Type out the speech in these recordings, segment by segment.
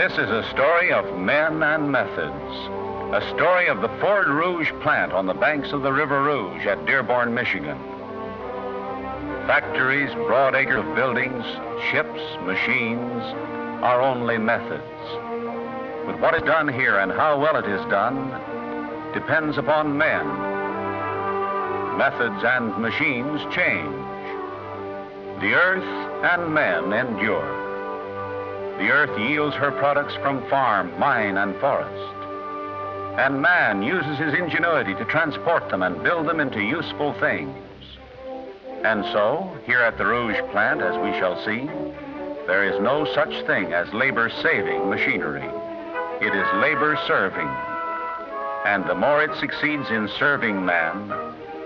This is a story of men and methods. A story of the River Rouge plant on the banks of the River Rouge at Dearborn, Michigan. Factories, broad acres of buildings, ships, machines are only methods. But what is done here and how well it is done depends upon men. Methods and machines change. The earth and men endure. The earth yields her products from farm, mine, and forest. And man uses his ingenuity to transport them and build them into useful things. And so, here at the Rouge plant, as we shall see, there is no such thing as labor-saving machinery. It is labor-serving. And the more it succeeds in serving man,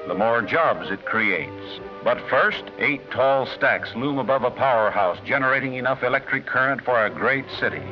the more jobs it creates. But first, 8 tall stacks loom above a powerhouse, generating enough electric current for a great city.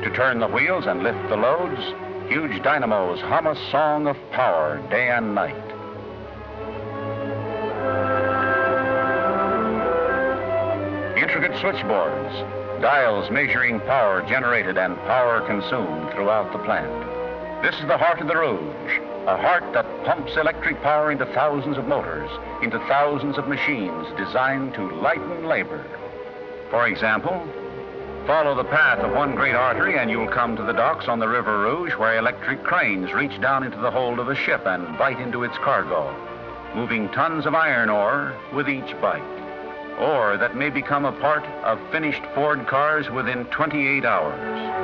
To turn the wheels and lift the loads, huge dynamos hum a song of power day and night. Intricate switchboards, dials measuring power generated and power consumed throughout the plant. This is the heart of the Rouge, a heart that pumps electric power into thousands of motors, into thousands of machines designed to lighten labor. For example, follow the path of one great artery and you'll come to the docks on the River Rouge where electric cranes reach down into the hold of a ship and bite into its cargo, moving tons of iron ore with each bite. Ore that may become a part of finished Ford cars within 28 hours.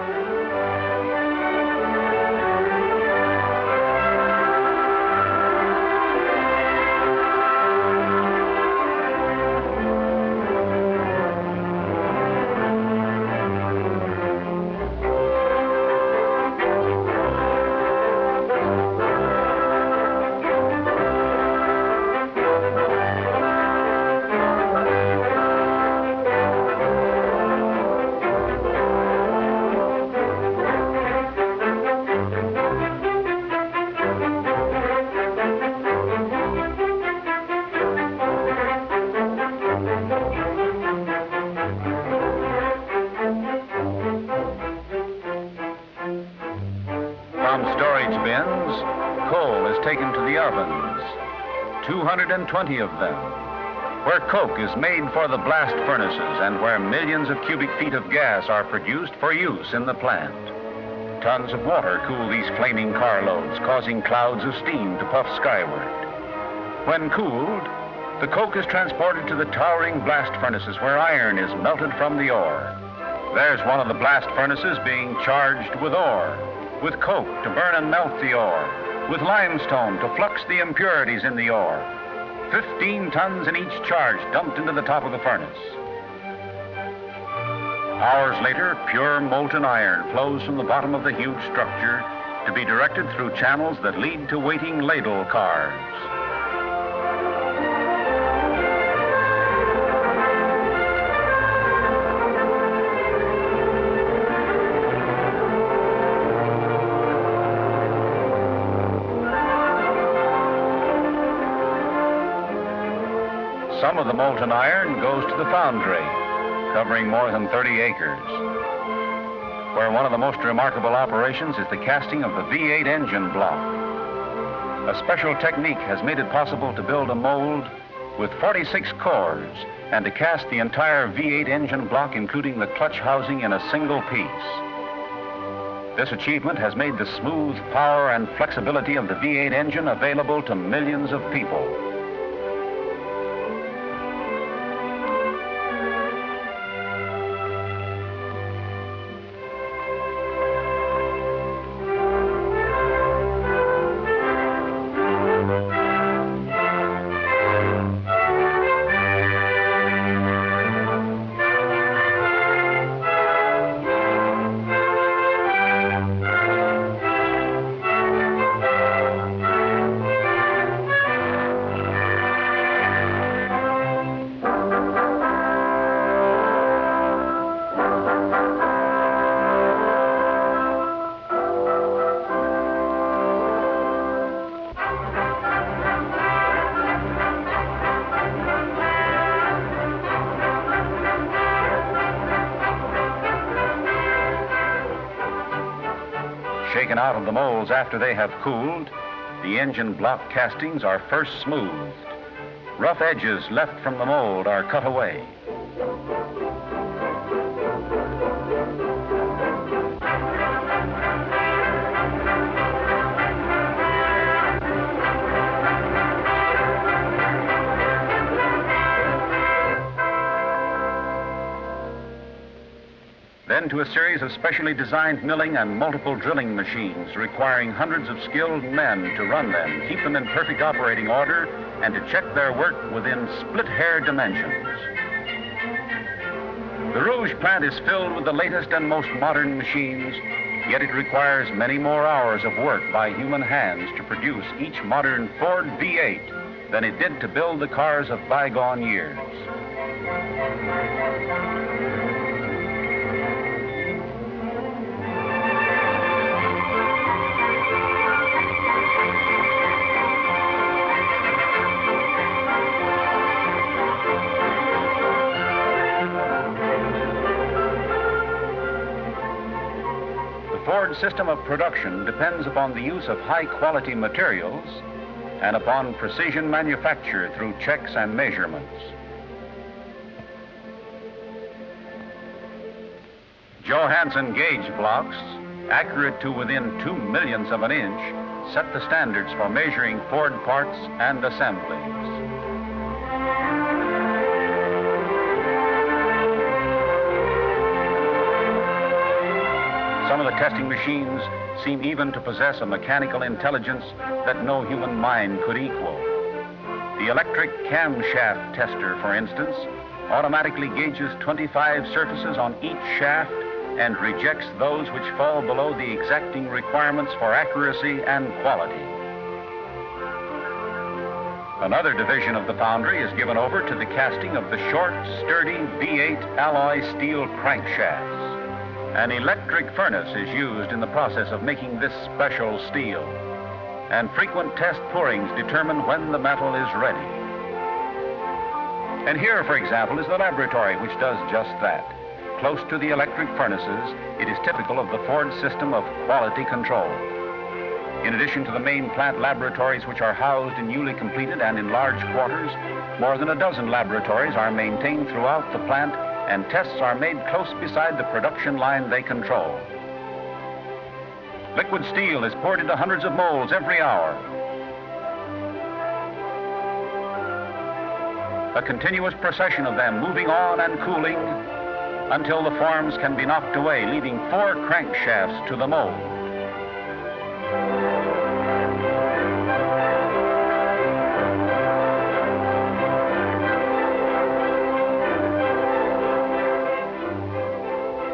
From storage bins, coal is taken to the ovens, 220 of them, where coke is made for the blast furnaces and where millions of cubic feet of gas are produced for use in the plant. Tons of water cool these flaming carloads, causing clouds of steam to puff skyward. When cooled, the coke is transported to the towering blast furnaces where iron is melted from the ore. There's one of the blast furnaces being charged with ore, with coke to burn and melt the ore, with limestone to flux the impurities in the ore. 15 tons in each charge dumped into the top of the furnace. Hours later, pure molten iron flows from the bottom of the huge structure to be directed through channels that lead to waiting ladle cars. Some of the molten iron goes to the Foundry, covering more than 30 acres, where one of the most remarkable operations is the casting of the V8 engine block. A special technique has made it possible to build a mold with 46 cores and to cast the entire V8 engine block, including the clutch housing, in a single piece. This achievement has made the smooth power and flexibility of the V8 engine available to millions of people. taken out of the molds after they have cooled, the engine block castings are first smoothed. Rough edges left from the mold are cut away. Then to a series of specially designed milling and multiple drilling machines requiring hundreds of skilled men to run them, keep them in perfect operating order, and to check their work within split-hair dimensions. The Rouge plant is filled with the latest and most modern machines, yet it requires many more hours of work by human hands to produce each modern Ford V8 than it did to build the cars of bygone years. The Ford system of production depends upon the use of high-quality materials and upon precision manufacture through checks and measurements. Johansson gauge blocks, accurate to within 2/1,000,000 of an inch, set the standards for measuring Ford parts and assemblies. Some of the testing machines seem even to possess a mechanical intelligence that no human mind could equal. The electric camshaft tester, for instance, automatically gauges 25 surfaces on each shaft and rejects those which fall below the exacting requirements for accuracy and quality. Another division of the foundry is given over to the casting of the short, sturdy V8 alloy steel crankshafts. An electric furnace is used in the process of making this special steel, and frequent test pourings determine when the metal is ready. And here, for example, is the laboratory which does just that. Close to the electric furnaces, it is typical of the Ford system of quality control. In addition to the main plant laboratories which are housed in newly completed and enlarged quarters, more than a dozen laboratories are maintained throughout the plant, and tests are made close beside the production line they control. Liquid steel is poured into hundreds of molds every hour. A continuous procession of them moving on and cooling until the forms can be knocked away, leaving 4 crankshafts to the mold.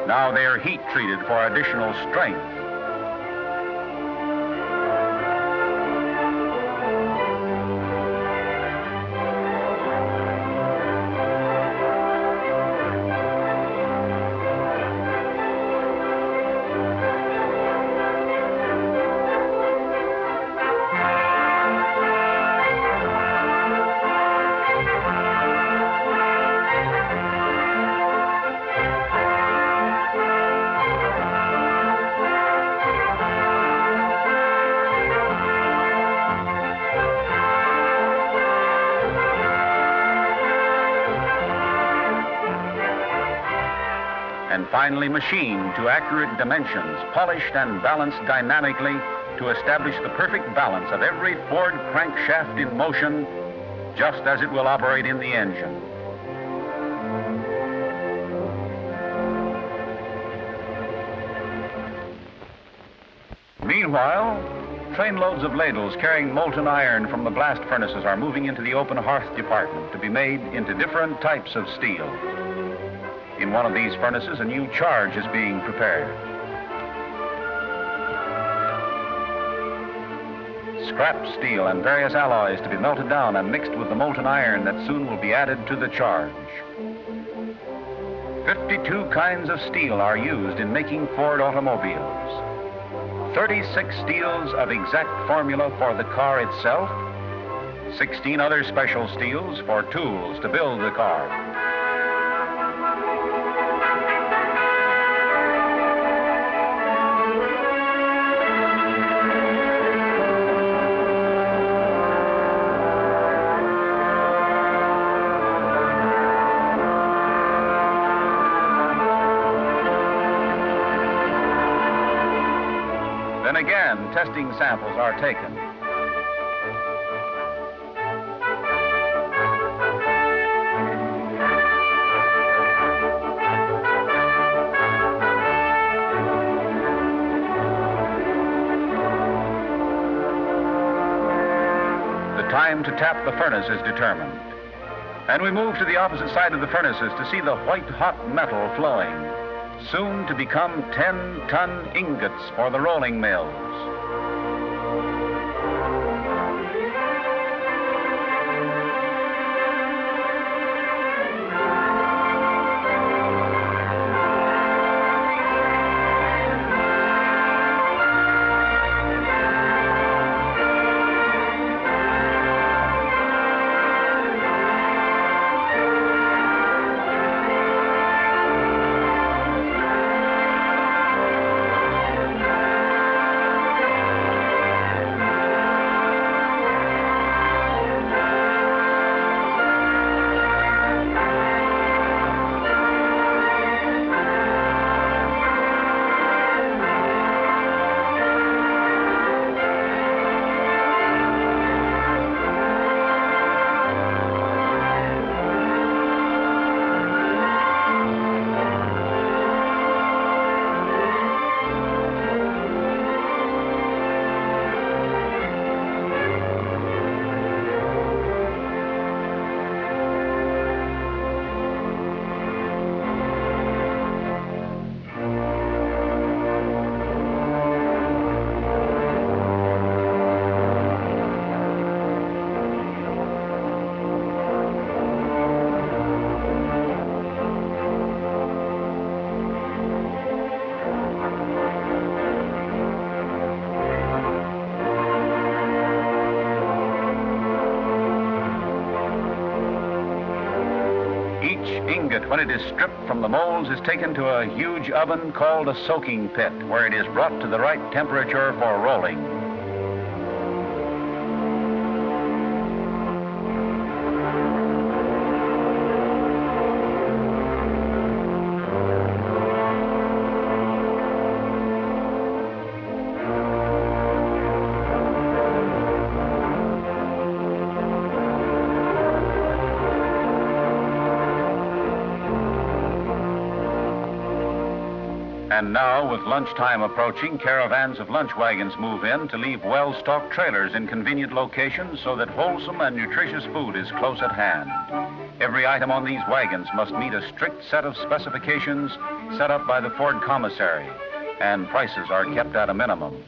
Now they are heat treated for additional strength. And finally machined to accurate dimensions, polished and balanced dynamically to establish the perfect balance of every Ford crankshaft in motion, just as it will operate in the engine. Meanwhile, trainloads of ladles carrying molten iron from the blast furnaces are moving into the open hearth department to be made into different types of steel. In one of these furnaces, a new charge is being prepared. Scrap steel and various alloys to be melted down and mixed with the molten iron that soon will be added to the charge. 52 kinds of steel are used in making Ford automobiles. 36 steels of exact formula for the car itself, 16 other special steels for tools to build the car. again, testing samples are taken. The time to tap the furnace is determined. And we move to the opposite side of the furnaces to see the white-hot metal flowing, soon to become 10-ton ingots for the rolling mills. Ingot, when it is stripped from the molds, is taken to a huge oven called a soaking pit, where it is brought to the right temperature for rolling. And now, with lunchtime approaching, caravans of lunch wagons move in to leave well-stocked trailers in convenient locations so that wholesome and nutritious food is close at hand. Every item on these wagons must meet a strict set of specifications set up by the Ford commissary, and prices are kept at a minimum.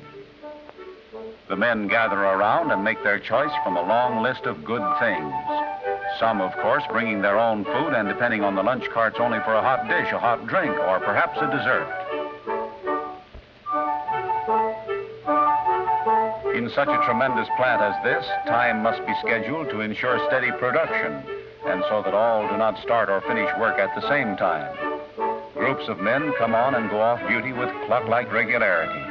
The men gather around and make their choice from a long list of good things. Some, of course, bringing their own food and, depending on the lunch carts, only for a hot dish, a hot drink, or perhaps a dessert. In such a tremendous plant as this, time must be scheduled to ensure steady production, and so that all do not start or finish work at the same time. Groups of men come on and go off duty with clock-like regularity.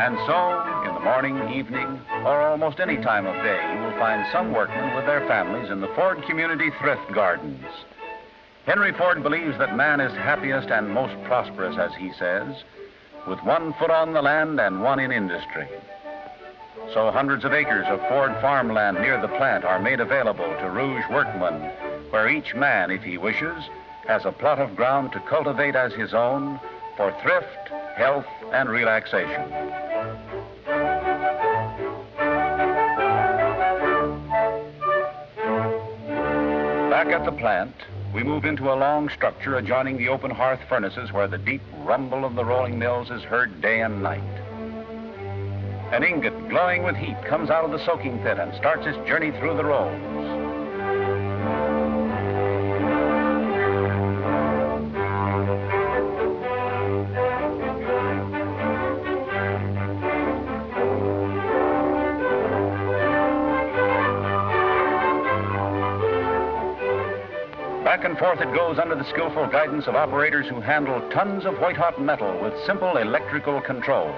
And so, in the morning, evening, or almost any time of day, you will find some workmen with their families in the Ford Community Thrift Gardens. Henry Ford believes that man is happiest and most prosperous, as he says, with one foot on the land and one in industry. So hundreds of acres of Ford farmland near the plant are made available to Rouge workmen, where each man, if he wishes, has a plot of ground to cultivate as his own for thrift, health, and relaxation. Back at the plant, we move into a long structure adjoining the open hearth furnaces where the deep rumble of the rolling mills is heard day and night. An ingot glowing with heat comes out of the soaking pit and starts its journey through the rolls. Back and forth it goes under the skillful guidance of operators who handle tons of white-hot metal with simple electrical controls.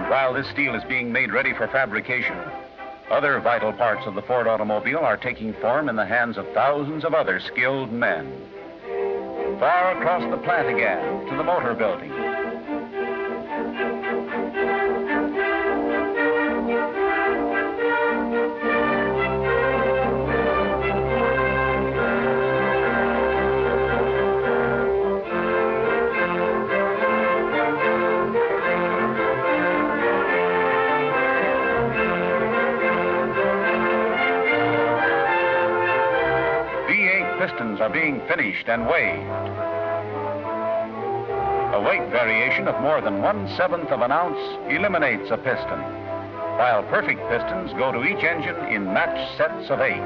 While this steel is being made ready for fabrication, other vital parts of the Ford automobile are taking form in the hands of thousands of other skilled men. Far across the plant again, to the motor building. Pistons are being finished and weighed. A weight variation of more than 1/7 of an ounce eliminates a piston, while perfect pistons go to each engine in matched sets of 8.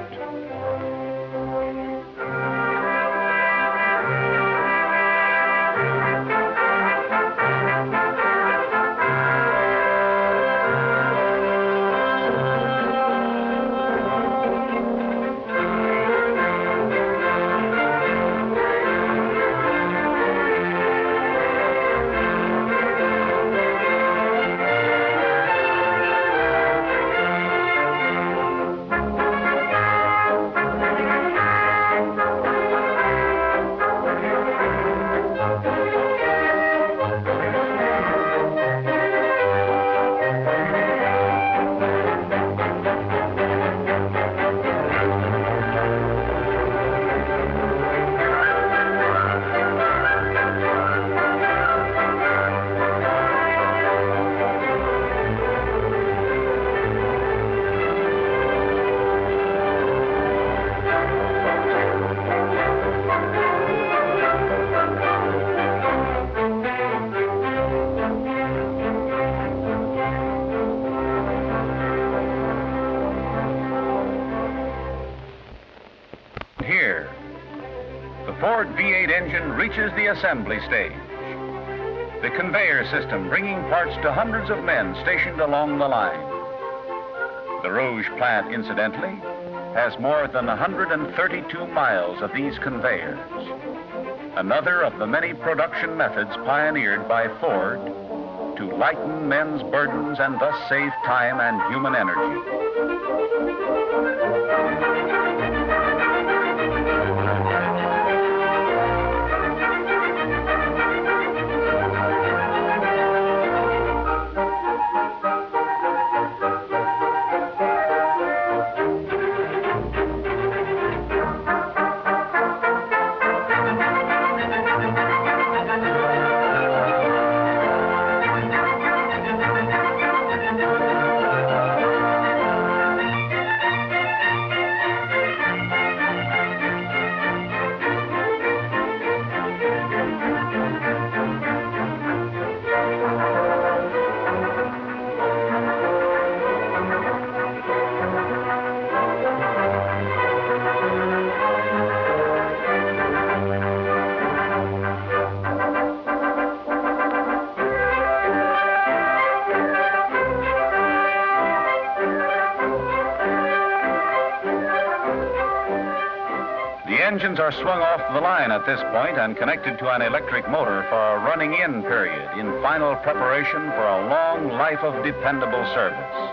Here, the Ford V8 engine reaches the assembly stage. The conveyor system bringing parts to hundreds of men stationed along the line. The Rouge plant, incidentally, has more than 132 miles of these conveyors. Another of the many production methods pioneered by Ford to lighten men's burdens and thus save time and human energy. engines are swung off the line at this point and connected to an electric motor for a running-in period in final preparation for a long life of dependable service.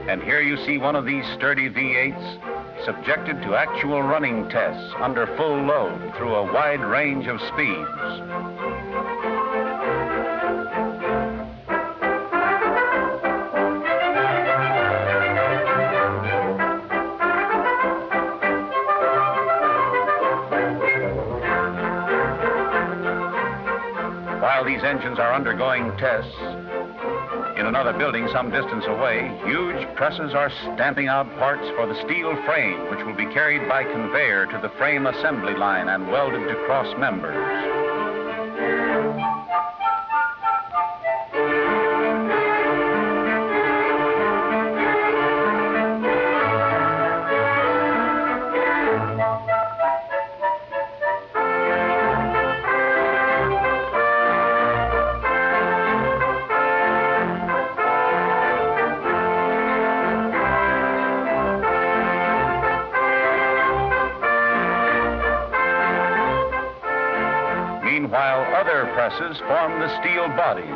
And here you see one of these sturdy V8s subjected to actual running tests under full load through a wide range of speeds. While these engines are undergoing tests, in another building some distance away, huge presses are stamping out parts for the steel frame, which will be carried by conveyor to the frame assembly line and welded to cross members. While other presses form the steel bodies.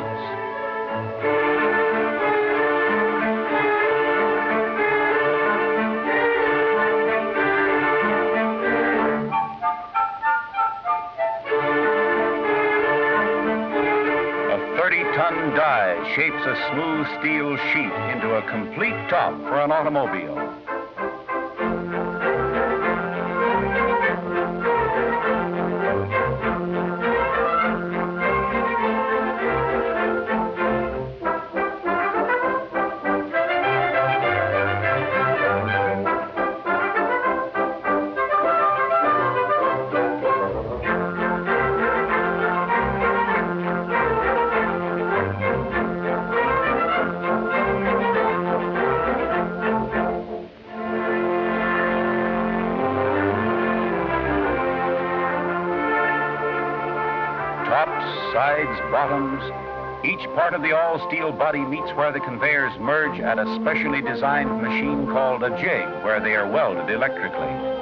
A 30-ton die shapes a smooth steel sheet into a complete top for an automobile. Tops, sides, bottoms, each part of the all-steel body meets where the conveyors merge at a specially designed machine called a jig, where they are welded electrically.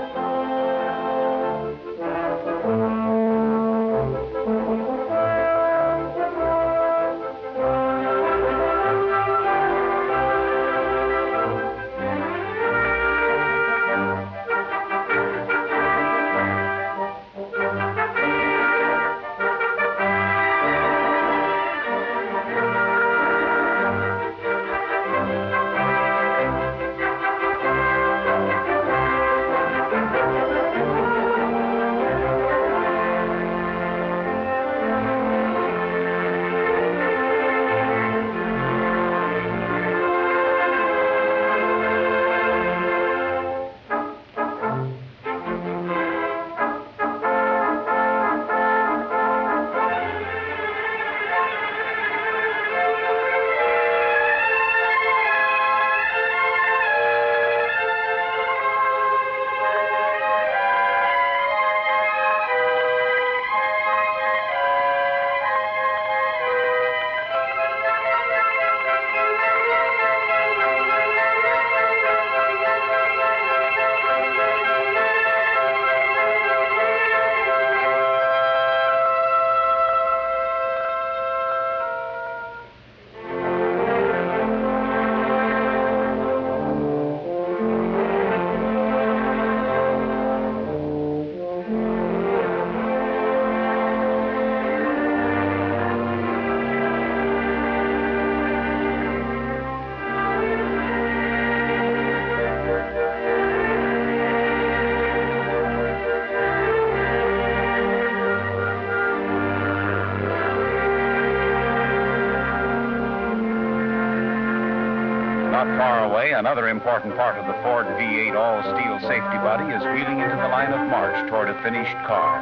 way, another important part of the Ford V8 all-steel safety body is wheeling into the line of march toward a finished car.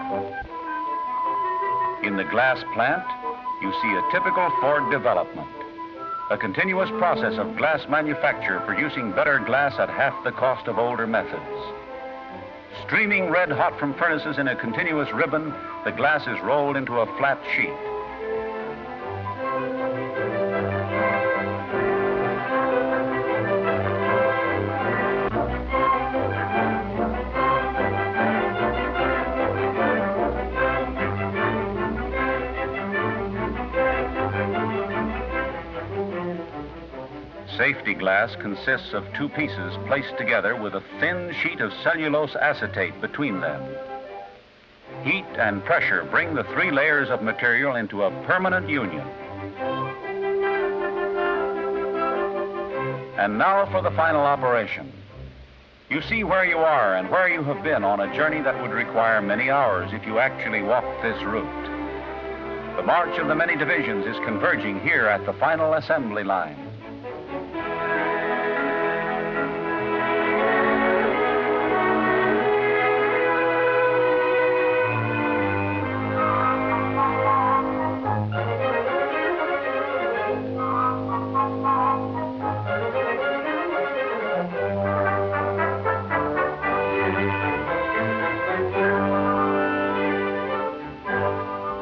In the glass plant, you see a typical Ford development, a continuous process of glass manufacture producing better glass at half the cost of older methods. Streaming red hot from furnaces in a continuous ribbon, the glass is rolled into a flat sheet. Safety glass consists of two pieces placed together with a thin sheet of cellulose acetate between them. Heat and pressure bring the three layers of material into a permanent union. And now for the final operation. You see where you are and where you have been on a journey that would require many hours if you actually walked this route. The march of the many divisions is converging here at the final assembly line.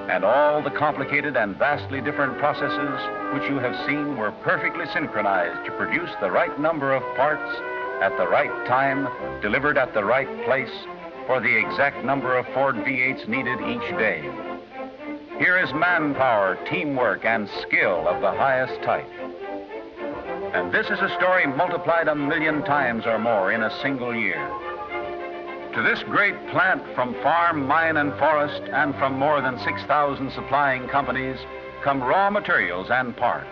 And all the complicated and vastly different processes which you have seen were perfectly synchronized to produce the right number of parts at the right time, delivered at the right place for the exact number of Ford V8s needed each day. Here is manpower, teamwork, and skill of the highest type. And this is a story multiplied 1,000,000 times or more in a single year. To this great plant from farm, mine, and forest, and from more than 6,000 supplying companies, come raw materials and parts.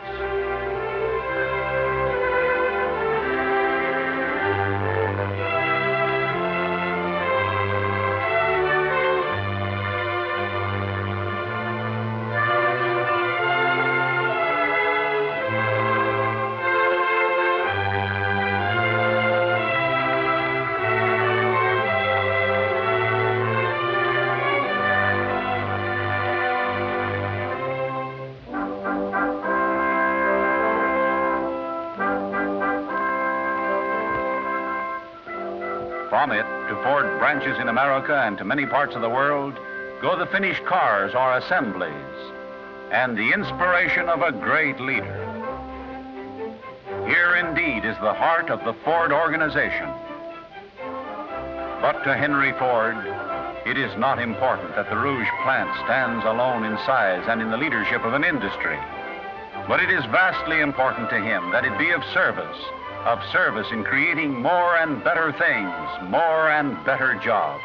From it to Ford branches in America and to many parts of the world go the finished cars or assemblies and the inspiration of a great leader. Here indeed is the heart of the Ford organization. But to Henry Ford, it is not important that the Rouge plant stands alone in size and in the leadership of an industry. But it is vastly important to him that it be of service in creating more and better things, more and better jobs.